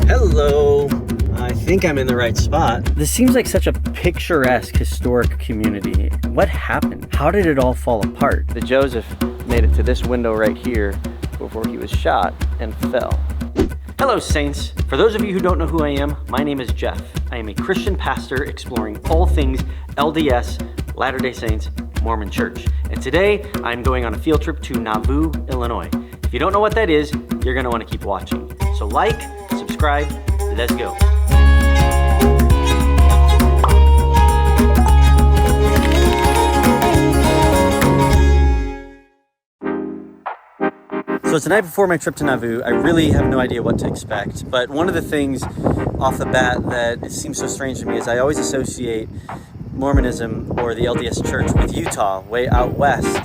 Hello. I think I'm in the right spot. This seems like such a picturesque, historic community. What happened? How did it all fall apart? The Joseph made it to this window right here before he was shot and fell. Hello, Saints. For those of you who don't know who I am, my name is Jeff. I am a Christian pastor exploring all things LDS, Latter-day Saints, Mormon Church. And today, I'm going on a field trip to Nauvoo, Illinois. If you don't know what that is, you're gonna wanna keep watching. So like, subscribe, let's go. So it's the night before my trip to Nauvoo. I really have no idea what to expect, but one of the things off the bat that seems so strange to me is I always associate Mormonism or the LDS Church with Utah, way out west.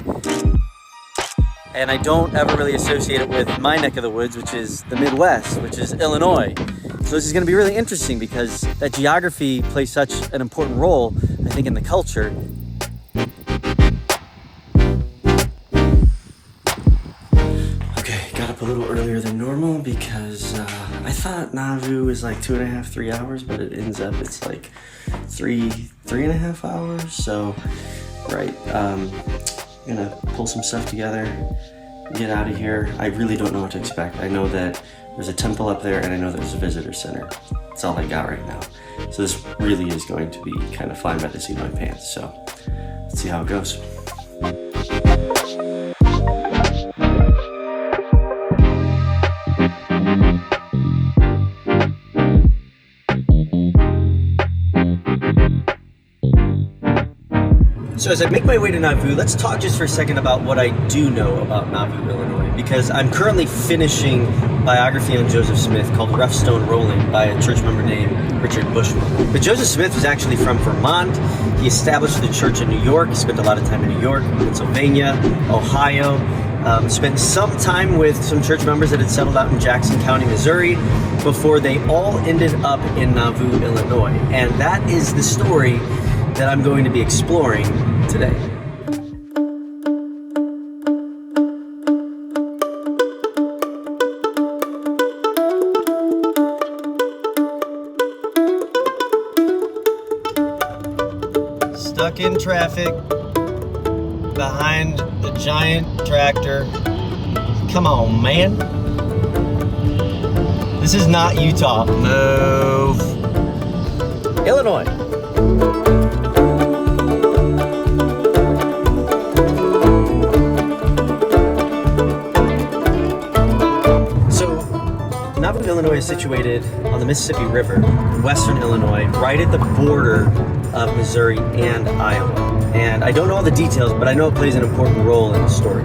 And I don't ever really associate it with my neck of the woods, which is the Midwest, which is Illinois. So this is going to be really interesting because that geography plays such an important role, I think, in the culture. Okay, got up a little earlier than normal because I thought Nauvoo is like 2.5, 3 hours, but it ends up it's like 3.5 hours. So, right, I'm gonna pull some stuff together, get out of here. I really don't know what to expect. I know that there's a temple up there and I know there's a visitor center. That's all I got right now. So this really is going to be kind of flying by the seat of my pants. So let's see how it goes. So as I make my way to Nauvoo, let's talk just for a second about what I do know about Nauvoo, Illinois, because I'm currently finishing a biography on Joseph Smith called Rough Stone Rolling by a church member named Richard Bushman. But Joseph Smith was actually from Vermont. He established the church in New York, spent a lot of time in New York, Pennsylvania, Ohio, spent some time with some church members that had settled out in Jackson County, Missouri, before they all ended up in Nauvoo, Illinois. And that is the story that I'm going to be exploring today. Stuck in traffic behind the giant tractor. Come on, man. This is not Utah. Move. Illinois. Nauvoo, Illinois is situated on the Mississippi River, in western Illinois, right at the border of Missouri and Iowa. And I don't know all the details, but I know it plays an important role in the story.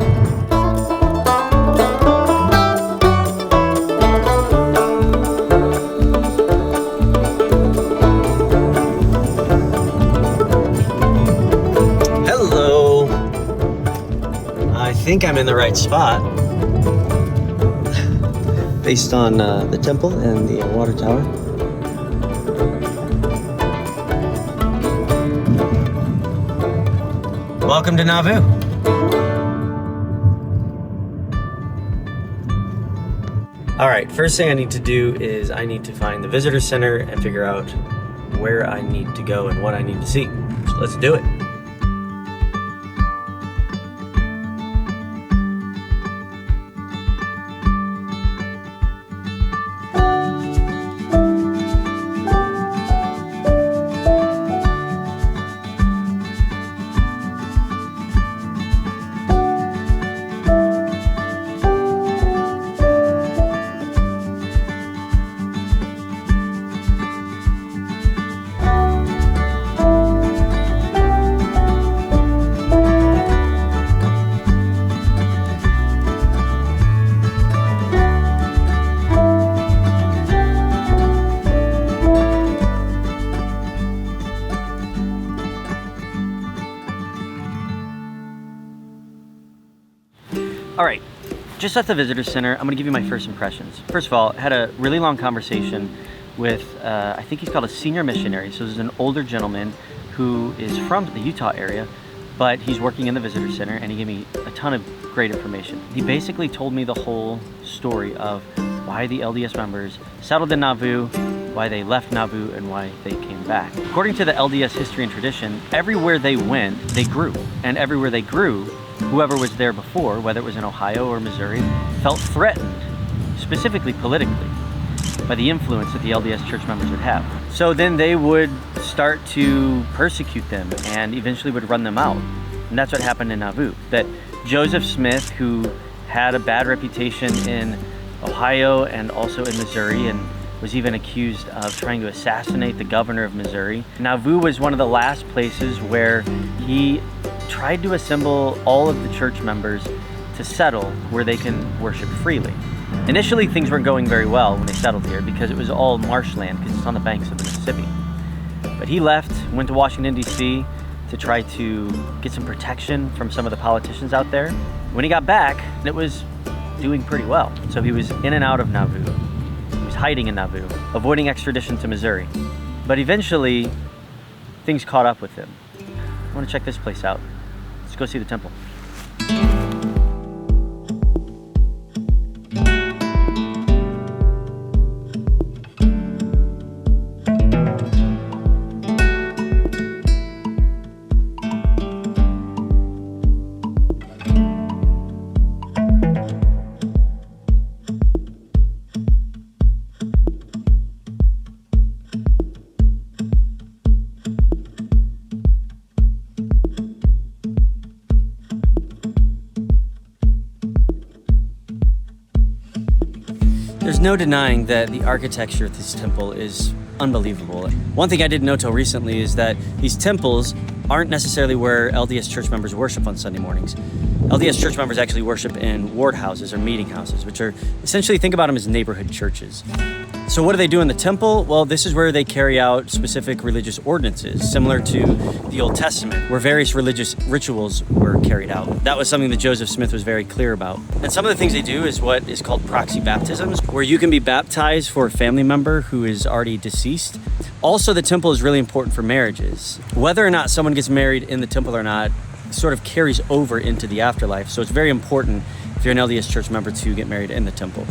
Hello. I think I'm in the right spot, based on the temple and the water tower. Welcome to Nauvoo. All right, first thing I need to do is I need to find the visitor center and figure out where I need to go and what I need to see. So let's do it. All right, just at the visitor center, I'm gonna give you my first impressions. First of all, I had a really long conversation with, I think he's called a senior missionary. So this is an older gentleman who is from the Utah area, but he's working in the visitor center, and he gave me a ton of great information. He basically told me the whole story of why the LDS members settled in Nauvoo, why they left Nauvoo, and why they came back. According to the LDS history and tradition, everywhere they went, they grew. And everywhere they grew, whoever was there before, whether it was in Ohio or Missouri, felt threatened, specifically politically, by the influence that the LDS church members would have. So then they would start to persecute them and eventually would run them out. And that's what happened in Nauvoo. That Joseph Smith, who had a bad reputation in Ohio and also in Missouri, and was even accused of trying to assassinate the governor of Missouri. Nauvoo was one of the last places where he tried to assemble all of the church members to settle where they can worship freely. Initially, things weren't going very well when they settled here because it was all marshland, because it's on the banks of the Mississippi. But he left, went to Washington, D.C. to try to get some protection from some of the politicians out there. When he got back, it was doing pretty well. So he was in and out of Nauvoo. He was hiding in Nauvoo, avoiding extradition to Missouri. But eventually, things caught up with him. I want to check this place out. Let's go see the temple. There's no denying that the architecture of this temple is unbelievable. One thing I didn't know till recently is that these temples aren't necessarily where LDS church members worship on Sunday mornings. LDS church members actually worship in ward houses or meeting houses, which are essentially, think about them as neighborhood churches. So what do they do in the temple? Well, this is where they carry out specific religious ordinances, similar to the Old Testament, where various religious rituals were carried out. That was something that Joseph Smith was very clear about. And some of the things they do is what is called proxy baptisms, where you can be baptized for a family member who is already deceased. Also, the temple is really important for marriages. Whether or not someone gets married in the temple or not sort of carries over into the afterlife. So it's very important if you're an LDS church member to get married in the temple.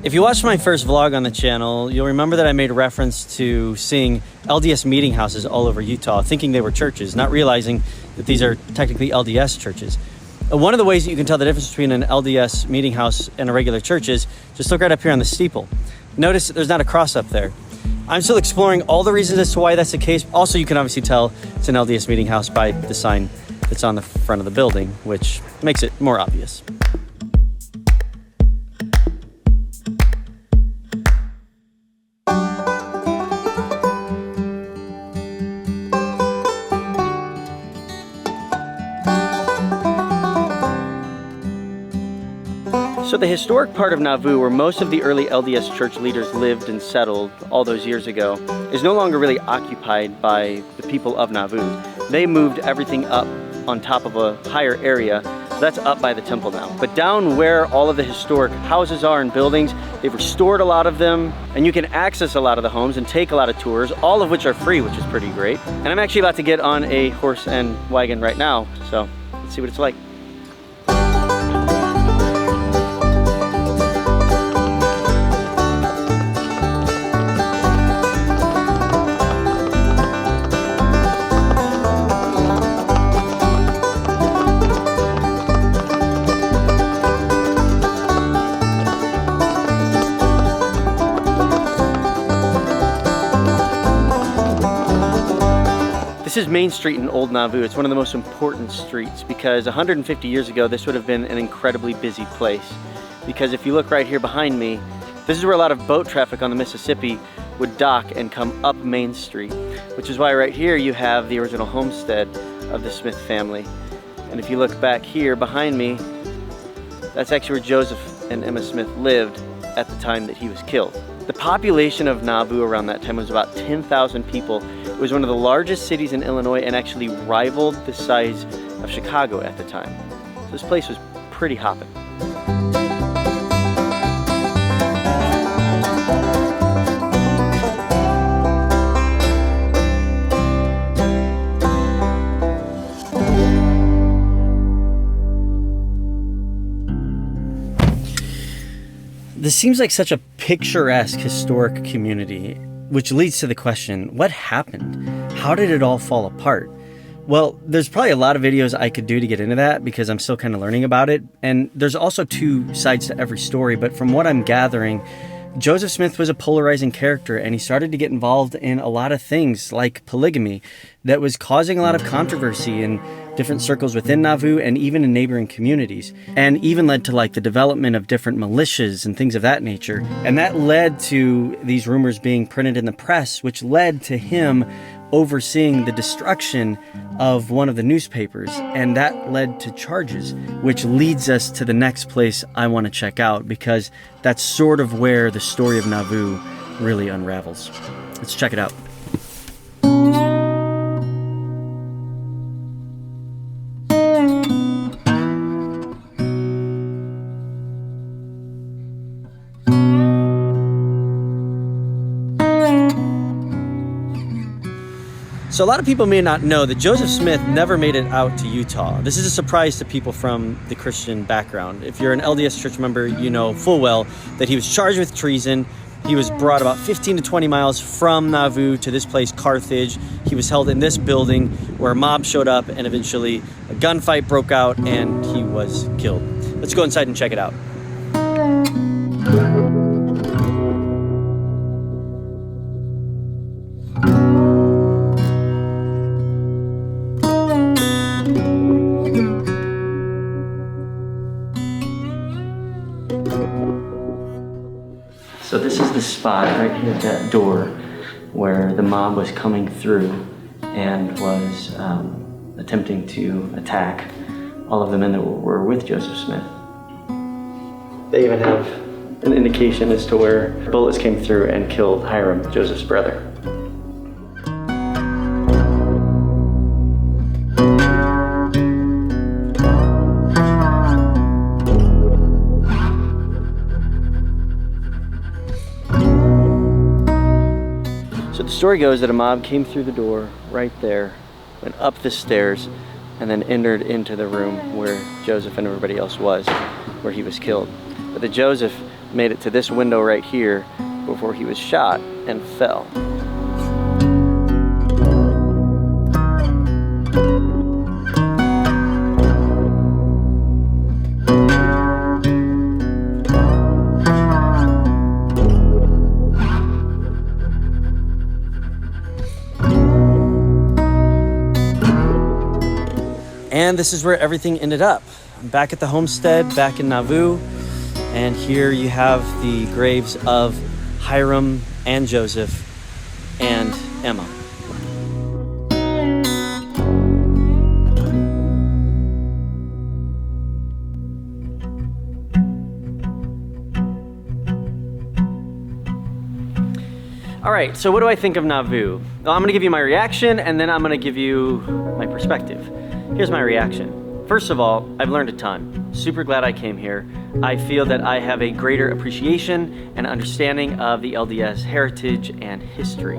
If you watched my first vlog on the channel, you'll remember that I made reference to seeing LDS meeting houses all over Utah, thinking they were churches, not realizing that these are technically LDS churches. One of the ways that you can tell the difference between an LDS meeting house and a regular church is just look right up here on the steeple. Notice that there's not a cross up there. I'm still exploring all the reasons as to why that's the case. Also, you can obviously tell it's an LDS meeting house by the sign that's on the front of the building, which makes it more obvious. So the historic part of Nauvoo, where most of the early LDS church leaders lived and settled all those years ago, is no longer really occupied by the people of Nauvoo. They moved everything up on top of a higher area, so that's up by the temple now. But down where all of the historic houses are and buildings, they've restored a lot of them, and you can access a lot of the homes and take a lot of tours, all of which are free, which is pretty great. And I'm actually about to get on a horse and wagon right now, so let's see what it's like. This is Main Street in Old Nauvoo. It's one of the most important streets because 150 years ago, this would have been an incredibly busy place. Because if you look right here behind me, this is where a lot of boat traffic on the Mississippi would dock and come up Main Street, which is why right here you have the original homestead of the Smith family. And if you look back here behind me, that's actually where Joseph and Emma Smith lived at the time that he was killed. The population of Nauvoo around that time was about 10,000 people. It was one of the largest cities in Illinois and actually rivaled the size of Chicago at the time. So this place was pretty hopping. This seems like such a picturesque historic community, which leads to the question, what happened? How did it all fall apart? Well, there's probably a lot of videos I could do to get into that because I'm still kind of learning about it. And there's also two sides to every story. But from what I'm gathering, Joseph Smith was a polarizing character, and he started to get involved in a lot of things like polygamy that was causing a lot of controversy in different circles within Nauvoo and even in neighboring communities, and even led to like the development of different militias and things of that nature. And that led to these rumors being printed in the press, which led to him overseeing the destruction of one of the newspapers, and that led to charges, which leads us to the next place I want to check out, because that's sort of where the story of Nauvoo really unravels. Let's check it out. So a lot of people may not know that Joseph Smith never made it out to Utah. This is a surprise to people from the Christian background. If you're an LDS church member, you know full well that he was charged with treason. He was brought about 15 to 20 miles from Nauvoo to this place, Carthage. He was held in this building where a mob showed up, and eventually a gunfight broke out and he was killed. Let's go inside and check it out. So this is the spot right here at that door where the mob was coming through and was attempting to attack all of the men that were with Joseph Smith. They even have an indication as to where bullets came through and killed Hiram, Joseph's brother. So the story goes that a mob came through the door right there, went up the stairs, and then entered into the room where Joseph and everybody else was, where he was killed. But that Joseph made it to this window right here before he was shot and fell. And this is where everything ended up. I'm back at the homestead, back in Nauvoo, and here you have the graves of Hiram and Joseph and Emma. All right, so what do I think of Nauvoo? Well, I'm gonna give you my reaction, and then I'm gonna give you my perspective. Here's my reaction. First of all, I've learned a ton. Super glad I came here. I feel that I have a greater appreciation and understanding of the LDS heritage and history.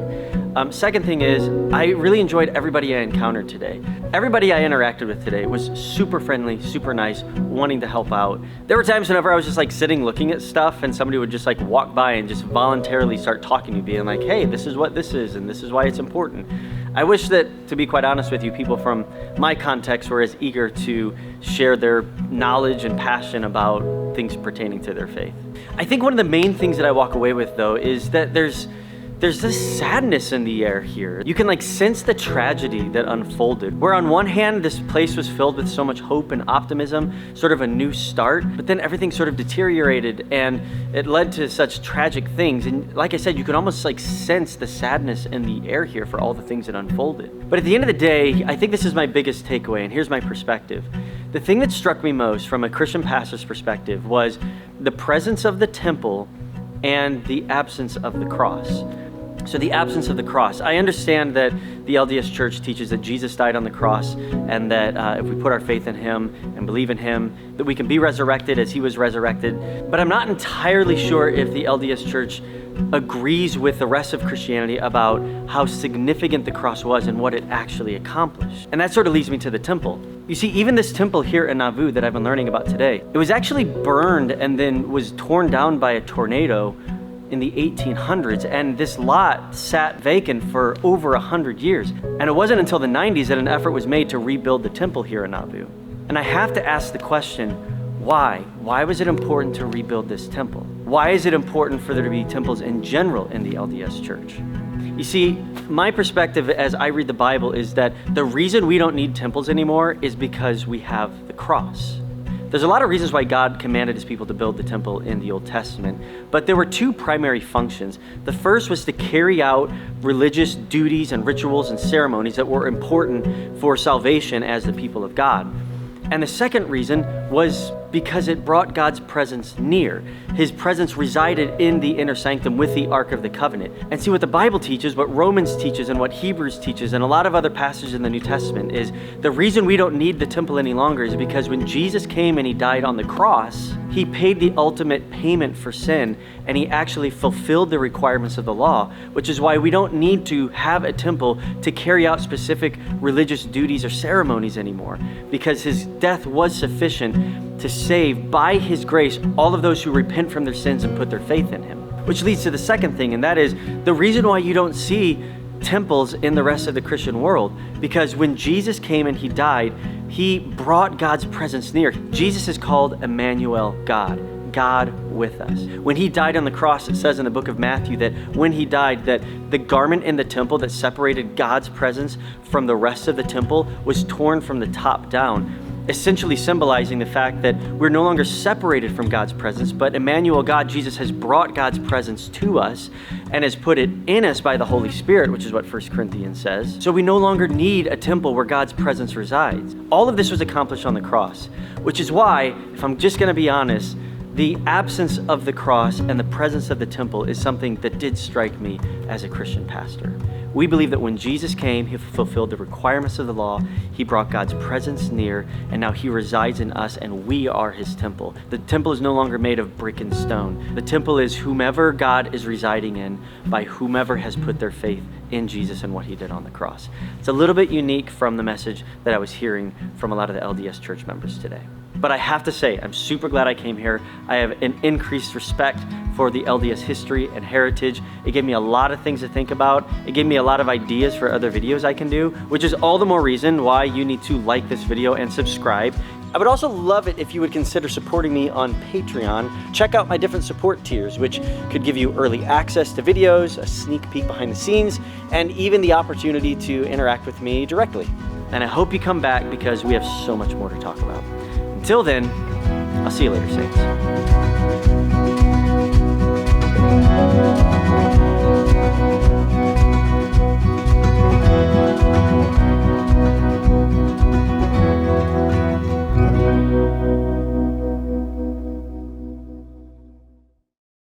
Second thing is, I really enjoyed everybody I encountered today. Everybody I interacted with today was super friendly, super nice, wanting to help out. There were times whenever I was just like sitting looking at stuff and somebody would just like walk by and just voluntarily start talking to me, being like, hey, this is what this is and this is why it's important. I wish that, to be quite honest with you, people from my context were as eager to share their knowledge and passion about things pertaining to their faith. I think one of the main things that I walk away with, though, is that there's this sadness in the air here. You can like sense the tragedy that unfolded, where on one hand, this place was filled with so much hope and optimism, sort of a new start, but then everything sort of deteriorated and it led to such tragic things. And like I said, you could almost like sense the sadness in the air here for all the things that unfolded. But at the end of the day, I think this is my biggest takeaway, and here's my perspective. The thing that struck me most from a Christian pastor's perspective was the presence of the temple and the absence of the cross. So the absence of the cross. I understand that the LDS Church teaches that Jesus died on the cross and that if we put our faith in him and believe in him, that we can be resurrected as he was resurrected. But I'm not entirely sure if the LDS Church agrees with the rest of Christianity about how significant the cross was and what it actually accomplished. And that sort of leads me to the temple. You see, even this temple here in Nauvoo that I've been learning about today, it was actually burned and then was torn down by a tornado in the 1800s, and this lot sat vacant for over 100 years. And it wasn't until the 90s that an effort was made to rebuild the temple here in Nauvoo. And I have to ask the question, why? Why was it important to rebuild this temple? Why is it important for there to be temples in general in the LDS Church? You see, my perspective as I read the Bible is that the reason we don't need temples anymore is because we have the cross. There's a lot of reasons why God commanded his people to build the temple in the Old Testament, but there were two primary functions. The first was to carry out religious duties and rituals and ceremonies that were important for salvation as the people of God. And the second reason was because it brought God's presence near. His presence resided in the inner sanctum with the Ark of the Covenant. And see, what the Bible teaches, what Romans teaches, and what Hebrews teaches, and a lot of other passages in the New Testament is the reason we don't need the temple any longer is because when Jesus came and he died on the cross, he paid the ultimate payment for sin, and he actually fulfilled the requirements of the law, which is why we don't need to have a temple to carry out specific religious duties or ceremonies anymore, because his death was sufficient to save, by his grace, all of those who repent from their sins and put their faith in him. Which leads to the second thing, and that is the reason why you don't see temples in the rest of the Christian world, because when Jesus came and he died, he brought God's presence near. Jesus is called Emmanuel, God with us. When he died on the cross, it says in the book of Matthew that when he died, that the garment in the temple that separated God's presence from the rest of the temple was torn from the top down, essentially symbolizing the fact that we're no longer separated from God's presence, but Emmanuel, God, Jesus, has brought God's presence to us and has put it in us by the Holy Spirit, which is what 1 Corinthians says. So we no longer need a temple where God's presence resides. All of this was accomplished on the cross, which is why, if I'm just going to be honest, the absence of the cross and the presence of the temple is something that did strike me as a Christian pastor. We believe that when Jesus came, he fulfilled the requirements of the law, he brought God's presence near, and now he resides in us and we are his temple. The temple is no longer made of brick and stone. The temple is whomever God is residing in by whomever has put their faith in Jesus and what he did on the cross. It's a little bit unique from the message that I was hearing from a lot of the LDS church members today. But I have to say, I'm super glad I came here. I have an increased respect for the LDS history and heritage. It gave me a lot of things to think about. It gave me a lot of ideas for other videos I can do, which is all the more reason why you need to like this video and subscribe. I would also love it if you would consider supporting me on Patreon. Check out my different support tiers, which could give you early access to videos, a sneak peek behind the scenes, and even the opportunity to interact with me directly. And I hope you come back because we have so much more to talk about. Until then, I'll see you later, Saints.